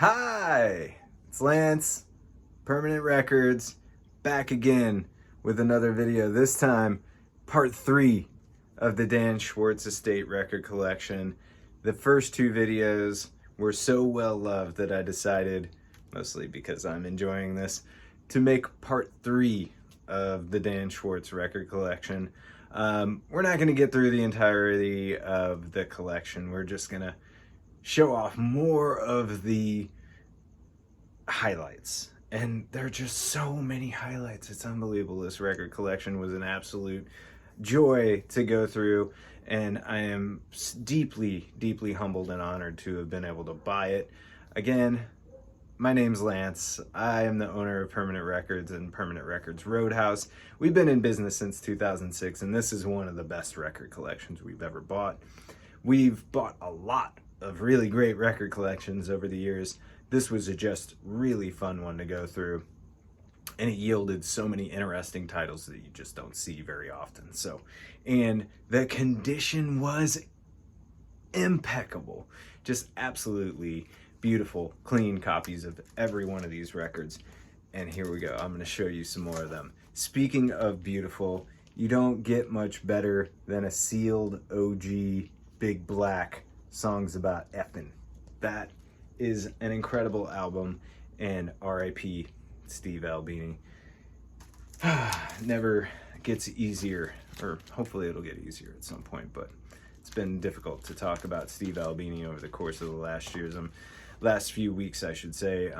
Hi, it's Lance, Permanent Records, back again with another video. This time, part 3 of the Dan Schwartz Estate record collection. The first 2 videos were so well loved that I decided, mostly because I'm enjoying this, to make part 3 of the Dan Schwartz record collection. We're not going to get through the entirety of the collection. We're just going to show off more of the highlights, and there are just so many highlights. It's unbelievable. This record collection was an absolute joy to go through, and I am deeply humbled and honored to have been able to buy it. Again, my name's Lance. I am the owner of Permanent Records and Permanent Records Roadhouse. We've been in business since 2006, and this is one of the best record collections we've ever bought. We've bought a lot of really great record collections over the years. This was a just really fun one to go through, and it yielded so many interesting titles that you just don't see very often. And the condition was impeccable. Just absolutely beautiful, clean copies of every one of these records. And here we go. I'm going to show you some more of them. Speaking of beautiful, you don't get much better than a sealed OG Big Black Songs About Effin'. That is an incredible album, and R.I.P. Steve Albini. Never gets easier, or hopefully it'll get easier at some point, but it's been difficult to talk about Steve Albini over the course of the last few weeks, I should say.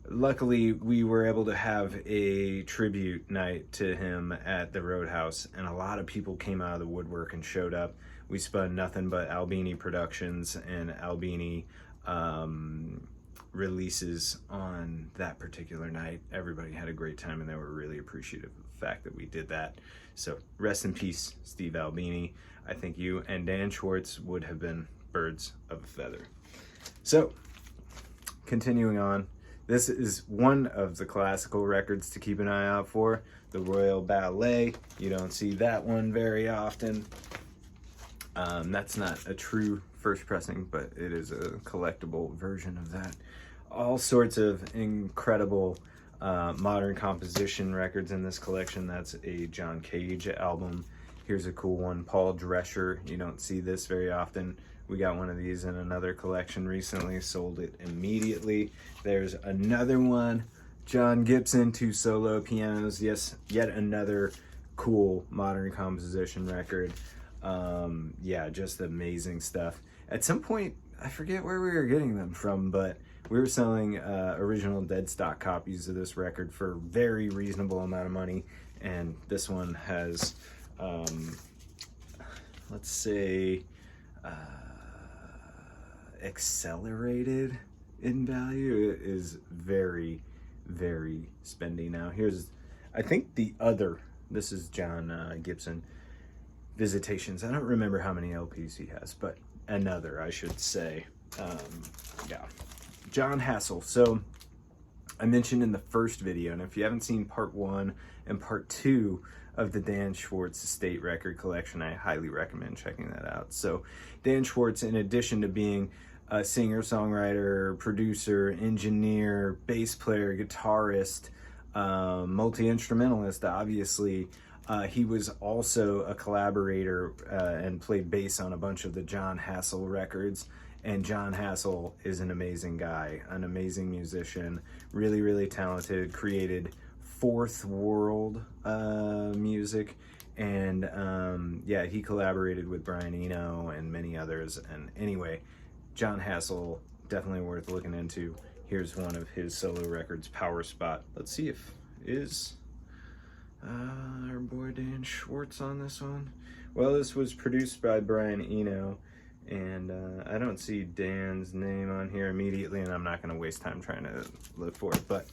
Luckily, we were able to have a tribute night to him at the Roadhouse, and a lot of people came out of the woodwork and showed up. We spun nothing but Albini productions and Albini releases on that particular night. Everybody had a great time, and they were really appreciative of the fact that we did that. So rest in peace, Steve Albini. I think you and Dan Schwartz would have been birds of a feather. So, continuing on, this is one of the classical records to keep an eye out for, the Royal Ballet. You don't see that one very often. That's not a true first pressing, but it is a collectible version of that. All sorts of incredible modern composition records in this collection. That's a John Cage album. Here's a cool one, Paul Drescher. You don't see this very often. We got one of these in another collection recently, sold it immediately. There's another one, John Gibson, 2 solo pianos. Yes, yet another cool modern composition record. Yeah, just amazing stuff. At some point, I forget where we were getting them from, but we were selling original dead stock copies of this record for a very reasonable amount of money, and this one has, let's say, accelerated in value. It is very spendy now. Here's, I think this is John Gibson Visitations. I don't remember how many LPs he has, but another, I should say. Yeah, John Hassell. So I mentioned in the first video, and if you haven't seen part 1 and part 2 of the Dan Schwartz Estate record collection, I highly recommend checking that out. So Dan Schwartz, in addition to being a singer, songwriter, producer, engineer, bass player, guitarist, multi-instrumentalist, obviously, he was also a collaborator and played bass on a bunch of the John Hassell records. And John Hassell is an amazing guy, an amazing musician, really talented, created Fourth World music. And yeah, he collaborated with Brian Eno and many others. And anyway, John Hassell, definitely worth looking into. Here's one of his solo records, Power Spot. Let's see if is our boy Dan Schwartz on this one. Well, this was produced by Brian Eno, and I don't see Dan's name on here immediately, and I'm not going to waste time trying to look for it, but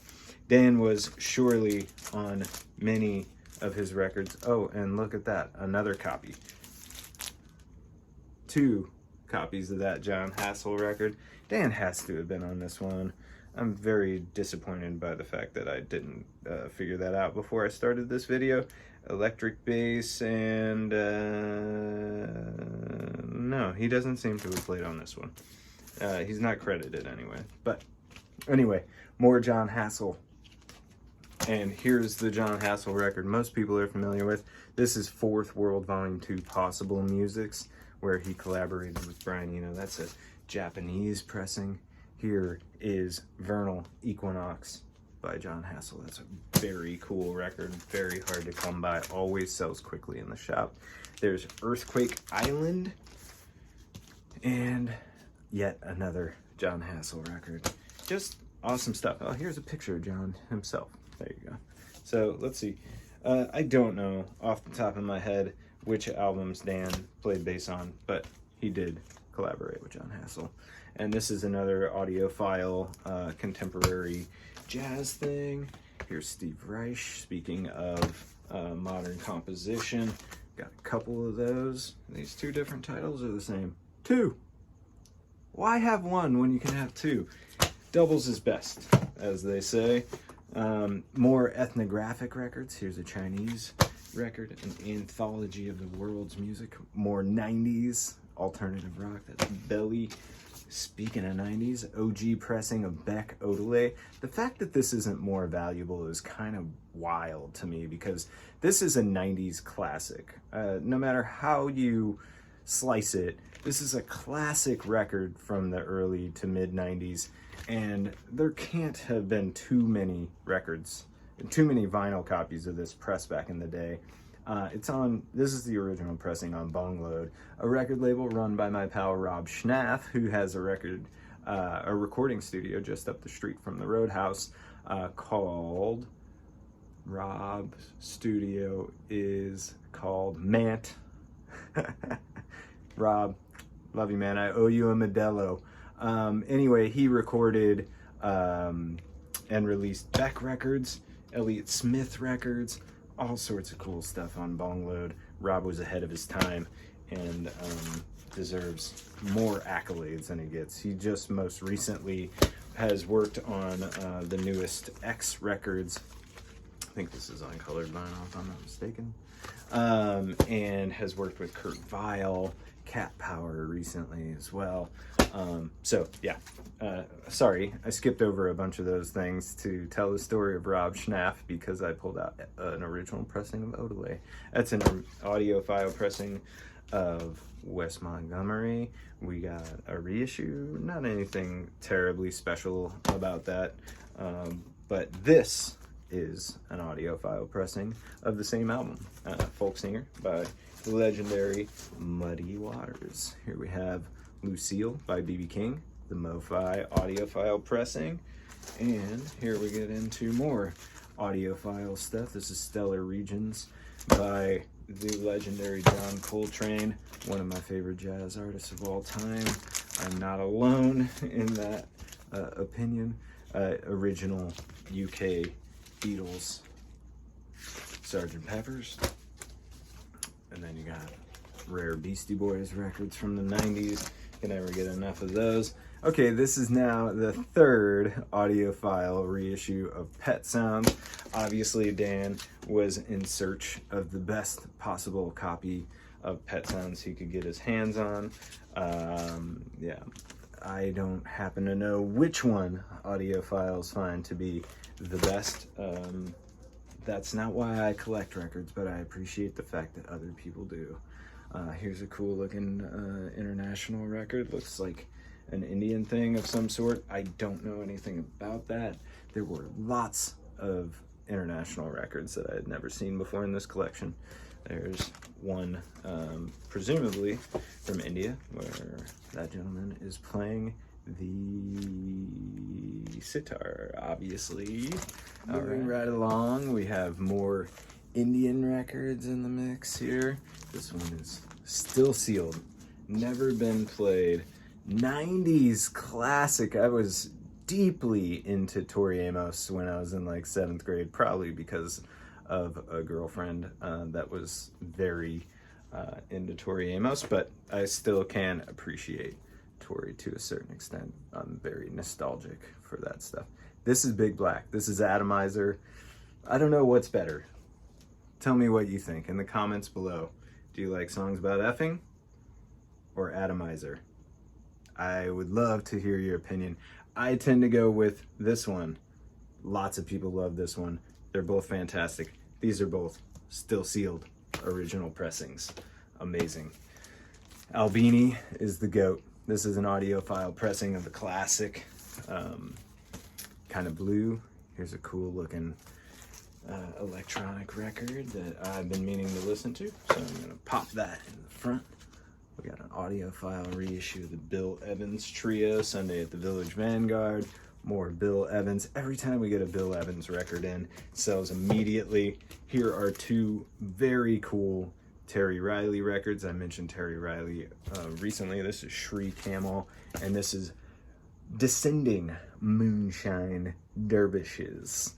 Dan was surely on many of his records. Oh, and look at that, another copy. 2 copies of that John Hassell record. Dan has to have been on this one. I'm very disappointed by the fact that I didn't figure that out before I started this video. Electric bass, and no, he doesn't seem to have played on this one. He's not credited anyway. But anyway, more John Hassell. And here's the John Hassell record most people are familiar with. This is Fourth World Volume 2 Possible Musics, where he collaborated with Brian Eno. That's a Japanese pressing. Here is Vernal Equinox by John Hassell. That's a very cool record, very hard to come by, always sells quickly in the shop. There's Earthquake Island, and yet another John Hassell record. Just awesome stuff. Oh, here's a picture of John himself. There you go. So let's see. I don't know off the top of my head which albums Dan played bass on, but he did collaborate with John Hassell. And this is another audiophile contemporary jazz thing. Here's Steve Reich. Speaking of modern composition, got a couple of those. These two different titles are the same. Two. Why have one when you can have two? Doubles is best, as they say. More ethnographic records. Here's a Chinese record, an anthology of the world's music. More 90s alternative rock. That's Belly. Speaking of 90s, OG pressing of Beck Odelay. The fact that this isn't more valuable is kind of wild to me, because this is a 90s classic. No matter how you slice it, this is a classic record from the early to mid 90s, and there can't have been too many records, too many vinyl copies of this pressed back in the day. This is the original pressing on Bong Load, a record label run by my pal Rob Schnaff, who has a recording studio just up the street from the Roadhouse, called, Rob's studio is called Mant. Rob, love you, man. I owe you a Modelo. Anyway, he recorded and released Beck records, Elliott Smith records, all sorts of cool stuff on Bong Load. Rob was ahead of his time and deserves more accolades than he gets. He just most recently has worked on the newest X records. I think this is on colored vinyl, if I'm not mistaken. And has worked with Kurt Vile, Cat Power recently as well. Sorry, I skipped over a bunch of those things to tell the story of Rob Schnaff, because I pulled out an original pressing of Odelay. That's an audiophile pressing of Wes Montgomery. We got a reissue, not anything terribly special about that, but this is an audiophile pressing of the same album, Folk Singer by the legendary Muddy Waters. Here we have Lucille by B.B. King, the Mo-Fi audiophile pressing, and here we get into more audiophile stuff. This is Stellar Regions by the legendary John Coltrane, one of my favorite jazz artists of all time. I'm not alone in that opinion. Original UK Beatles, Sgt. Pepper's, and then you got rare Beastie Boys records from the 90s. Can never get enough of those. Okay, this is now the third audiophile reissue of Pet Sounds. Obviously, Dan was in search of the best possible copy of Pet Sounds he could get his hands on. I don't happen to know which one audiophiles find to be the best. That's not why I collect records, but I appreciate the fact that other people do. Here's a cool looking international record. Looks like an Indian thing of some sort. I don't know anything about that. There were lots of international records that I had never seen before in this collection. There's one, presumably from India, where that gentleman is playing the sitar, obviously. Moving right along, we have more Indian records in the mix here. This one is still sealed, never been played. 90s classic. I was deeply into Tori Amos when I was in like 7th grade, probably because of a girlfriend that was very into Tori Amos, but I still can appreciate Tori to a certain extent. I'm very nostalgic for that stuff. This is Big Black. This is Atomizer. I don't know what's better. Tell me what you think in the comments below. Do you like songs about effing or Atomizer? I would love to hear your opinion. I tend to go with this one. Lots of people love this one. They're both fantastic. These are both still sealed original pressings. Amazing. Albini is the GOAT. This is an audiophile pressing of the classic kind of blue. Here's a cool looking electronic record that I've been meaning to listen to. So I'm gonna pop that in the front. We got an audiophile reissue of the Bill Evans Trio, Sunday at the Village Vanguard. More Bill Evans. Every time we get a Bill Evans record in, it sells immediately. Here are two very cool Terry Riley records. I mentioned Terry Riley recently. This is Shri Camel, and this is Descending Moonshine Dervishes.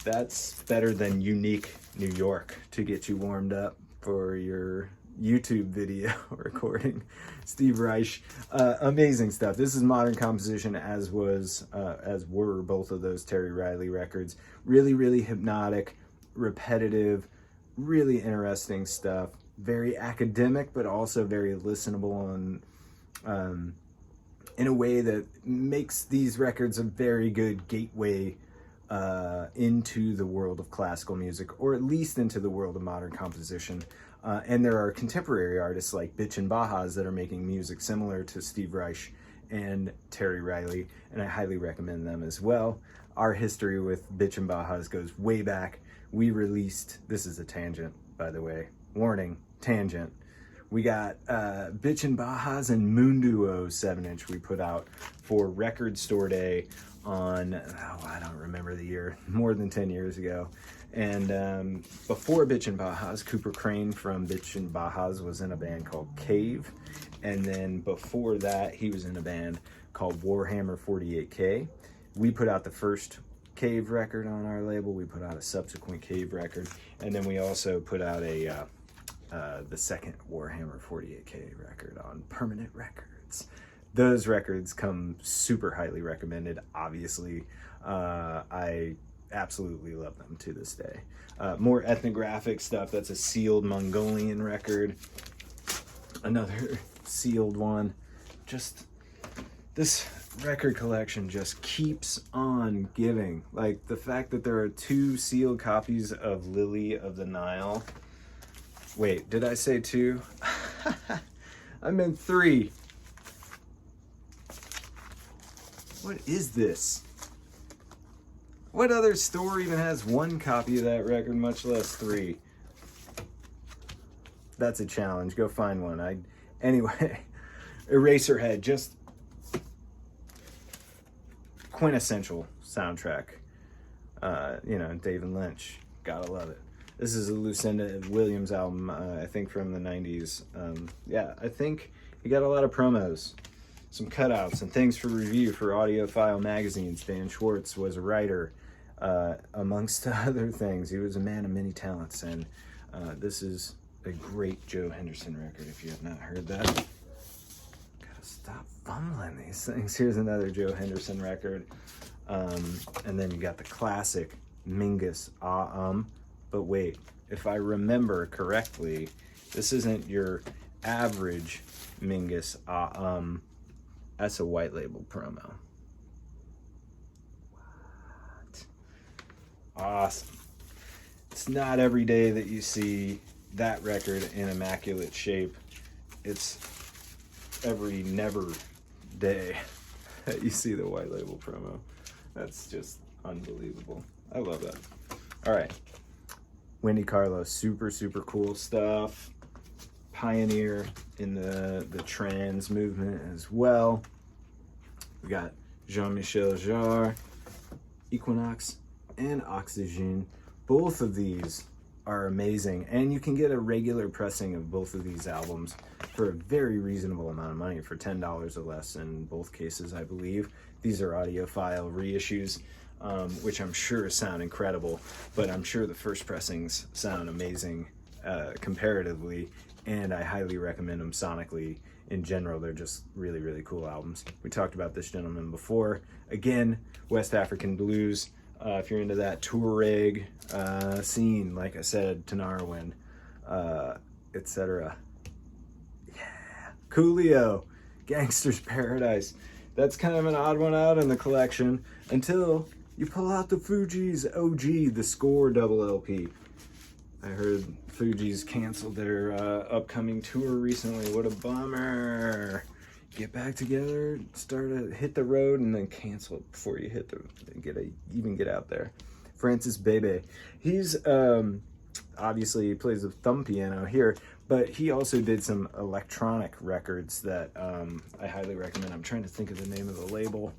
That's better than Unique New York to get you warmed up for your YouTube video recording. Steve Reich, amazing stuff. This is modern composition, as were both of those Terry Riley records. Really, really hypnotic, repetitive, really interesting stuff. Very academic, but also very listenable, and in a way that makes these records a very good gateway into the world of classical music, or at least into the world of modern composition. And there are contemporary artists like Bitch and Bajas that are making music similar to Steve Reich and Terry Riley, and I highly recommend them as well. Our history with Bitch and Bajas goes way back. We released, this is a tangent, by the way, warning, tangent. We got Bitch and Bajas and Moonduo 7-inch we put out for Record Store Day on, I don't remember the year, more than 10 years ago. And before Bitch and Bajas, Cooper Crane from Bitch and Bajas was in a band called Cave. And then before that, he was in a band called Warhammer 48K. We put out the first Cave record on our label. We put out a subsequent Cave record. And then we also put out the second Warhammer 48K record on Permanent Records. Those records come super highly recommended, obviously. I absolutely love them to this day. More ethnographic stuff. That's a sealed Mongolian record. Another sealed one. Just, this record collection just keeps on giving. Like, the fact that there are 2 sealed copies of Lily of the Nile. Wait, did I say 2? I meant 3. What is this? What other store even has 1 copy of that record, much less 3? That's a challenge. Go find one. Anyway, Eraserhead, just quintessential soundtrack. David Lynch, gotta love it. This is a Lucinda Williams album, I think from the 90s. Yeah, I think he got a lot of promos, some cutouts, and things for review for Audiophile magazines. Dan Schwartz was a writer, amongst other things. He was a man of many talents, and this is a great Joe Henderson record, if you have not heard that. Gotta stop fumbling these things. Here's another Joe Henderson record. And then you got the classic Mingus But wait, if I remember correctly, this isn't your average Mingus That's a white label promo. What? Awesome. It's not every day that you see that record in immaculate shape. It's every never day that you see the white label promo. That's just unbelievable. I love that. All right. Wendy Carlos, super, super cool stuff. Pioneer in the trans movement as well. We got Jean-Michel Jarre, Equinox, and Oxygen. Both of these are amazing, and you can get a regular pressing of both of these albums for a very reasonable amount of money, for $10 or less in both cases, I believe. These are audiophile reissues, which I'm sure sound incredible, but I'm sure the first pressings sound amazing comparatively, and I highly recommend them sonically. In general, they're just really, really cool albums. We talked about this gentleman before. Again, West African blues. If you're into that Tuareg scene, like I said, Tanarwin, etc. Yeah. Coolio. Gangster's Paradise. That's kind of an odd one out in the collection until you pull out the Fugees OG, the Score double LP. I heard Fugees canceled their upcoming tour recently. What a bummer. Get back together, hit the road, and then cancel it before you even get out there. Francis Bebe. He's obviously he plays the thumb piano here, but he also did some electronic records that I highly recommend. I'm trying to think of the name of the label.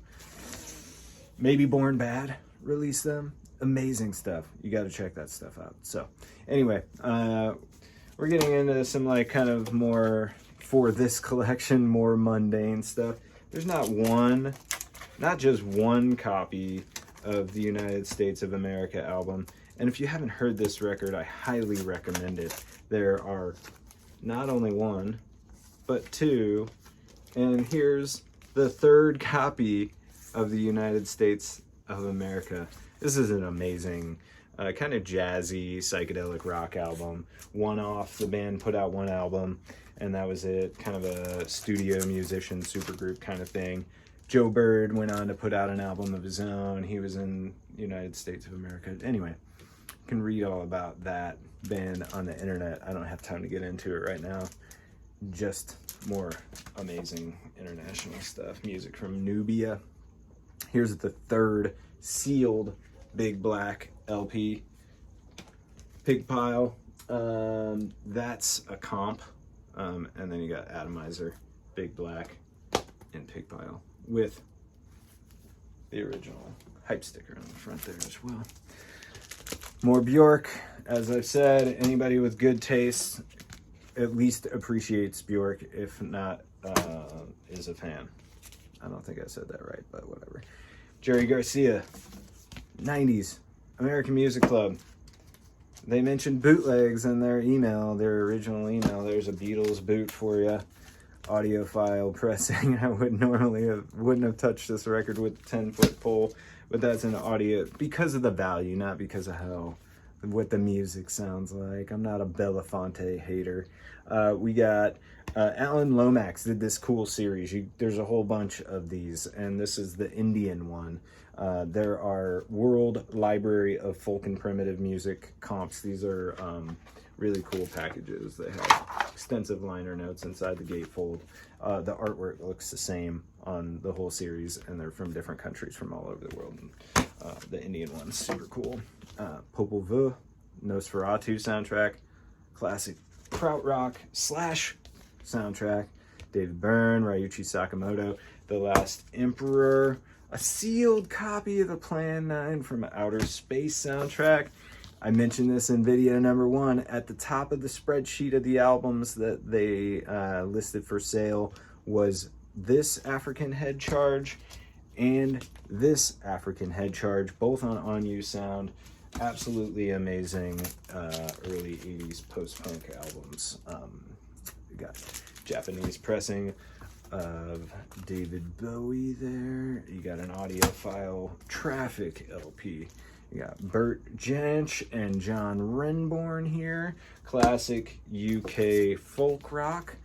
Maybe Born Bad released them. Amazing stuff. You got to check that stuff out. So anyway, we're getting into some like kind of more, for this collection, more mundane stuff. There's not just one copy of the United States of America album. And if you haven't heard this record, I highly recommend it. There are not only one, but two. And here's the third copy of the United States of America. This is an amazing, kind of jazzy, psychedelic rock album. One off, the band put out one album, and that was it. Kind of a studio musician, supergroup kind of thing. Joe Bird went on to put out an album of his own. He was in United States of America. Anyway, you can read all about that band on the internet. I don't have time to get into it right now. Just more amazing international stuff. Music from Nubia. Here's the third sealed Big Black LP. Pig Pile. That's a comp. And then you got Atomizer, Big Black, and Pig Pile with the original hype sticker on the front there as well. More Bjork. As I've said, anybody with good taste at least appreciates Bjork, if not is a fan. I don't think I said that right, but whatever. Jerry Garcia, 90s, American Music Club. They mentioned bootlegs in their email, their original email. There's a Beatles boot for you. Audiophile pressing. I wouldn't have touched this record with a 10-foot pole, but that's an audio, because of the value, not because of what the music sounds like. I'm not a Belafonte hater. We got Alan Lomax did this cool series. There's a whole bunch of these, and this is the Indian one. There are World Library of Folk and Primitive Music comps. These are really cool packages. They have extensive liner notes inside the gatefold. The artwork looks the same on the whole series, and they're from different countries from all over the world. The Indian one's super cool. Popol Vuh, Nosferatu soundtrack, classic krautrock / soundtrack. David Byrne, Ryuichi Sakamoto, The Last Emperor, a sealed copy of the Plan 9 from Outer Space soundtrack. I mentioned this in video number 1. At the top of the spreadsheet of the albums that they listed for sale was this African Head Charge and this African Head Charge, both on You Sound. Absolutely amazing early 80s post-punk albums. We got Japanese pressing of David Bowie there. You got an Audiophile Traffic LP. You got Bert Jansch and John Renbourn here. Classic UK folk rock.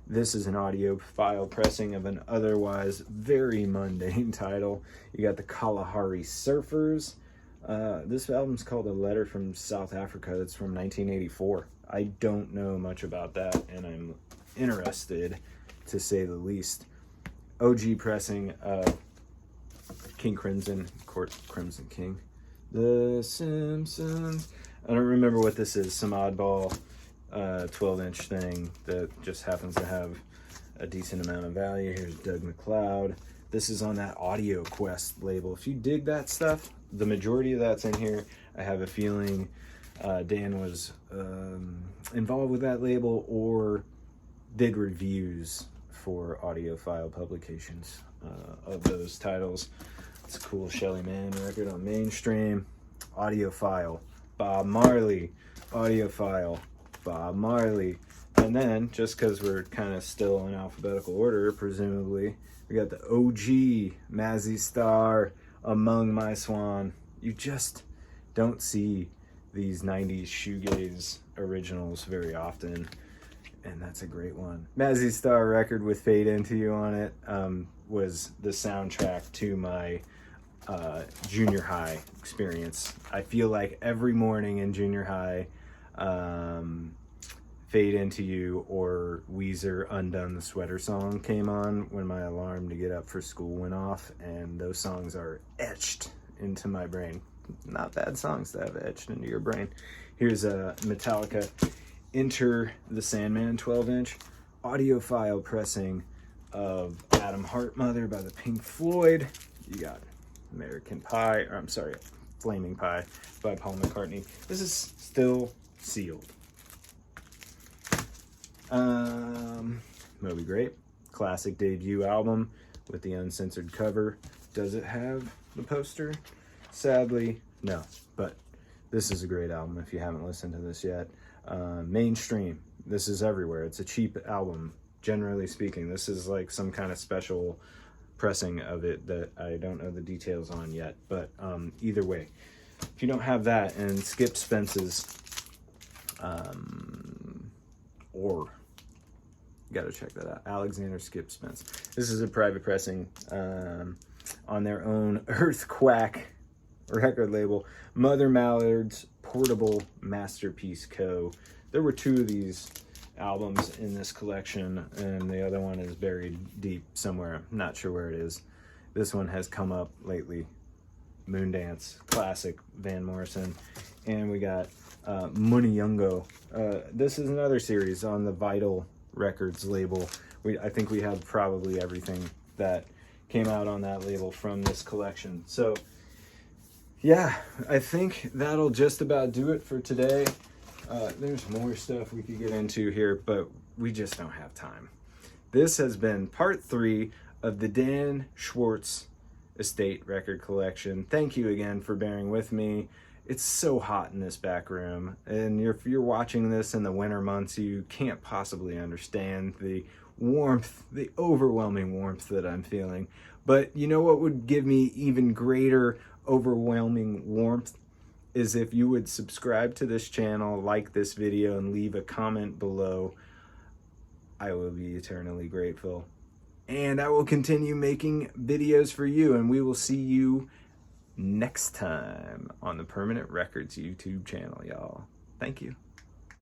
This is an Audiophile pressing of an otherwise very mundane title. You got the Kalahari Surfers. This album's called A Letter from South Africa. It's from 1984. I don't know much about that, and I'm interested, to say the least. OG pressing of King Crimson, Court Crimson King. The Simpsons. I don't remember what this is. Some oddball 12-inch thing that just happens to have a decent amount of value. Here's Doug McLeod. This is on that Audio Quest label. If you dig that stuff, the majority of that's in here. I have a feeling Dan was involved with that label or did reviews for Audiophile publications of those titles. It's a cool Shelly Manne record on Mainstream. Audiophile, Bob Marley. Audiophile, Bob Marley. And then, just because we're kind of still in alphabetical order, presumably, we got the OG Mazzy Star, Among My Swan. You just don't see these 90s shoegaze originals very often. and that's a great one. Mazzy Star record with Fade Into You on it was the soundtrack to my junior high experience. I feel like every morning in junior high, Fade Into You or Weezer Undone the Sweater Song came on when my alarm to get up for school went off, and those songs are etched into my brain. Not bad songs to have etched into your brain. Here's a Metallica Enter the Sandman 12-inch audiophile pressing of Adam Heart Mother by the Pink Floyd. You got American Pie, or I'm sorry, Flaming Pie by Paul McCartney. This is still sealed. Moby Grape, classic debut album with the uncensored cover. Does it have the poster? Sadly, no, but this is a great album if you haven't listened to this yet. Mainstream, this is everywhere. It's a cheap album, generally speaking. This is like some kind of special pressing of it that I don't know the details on yet, but either way, if you don't have that, and Skip Spence's or you gotta check that out, Alexander Skip Spence. This is a private pressing on their own Earthquack record label, Mother Mallard's Portable Masterpiece Co. There were 2 of these albums in this collection, and the other one is buried deep somewhere. I'm not sure where it is. This one has come up lately. Moondance, classic Van Morrison. And we got Muniyungo. This is another series on the Vital Records label. I think we have probably everything that came out on that label from this collection. So yeah, I think that'll just about do it for today. There's more stuff we could get into here, but we just don't have time. This has been part 3 of the Dan Schwartz Estate record collection. Thank you again for bearing with me. It's so hot in this back room, and if you're watching this in the winter months, you can't possibly understand the warmth, the overwhelming warmth that I'm feeling. But you know what would give me even greater overwhelming warmth is if you would subscribe to this channel, like this video, and leave a comment below. I will be eternally grateful. And I will continue making videos for you, and we will see you next time on the Permanent Records YouTube channel, y'all. Thank you.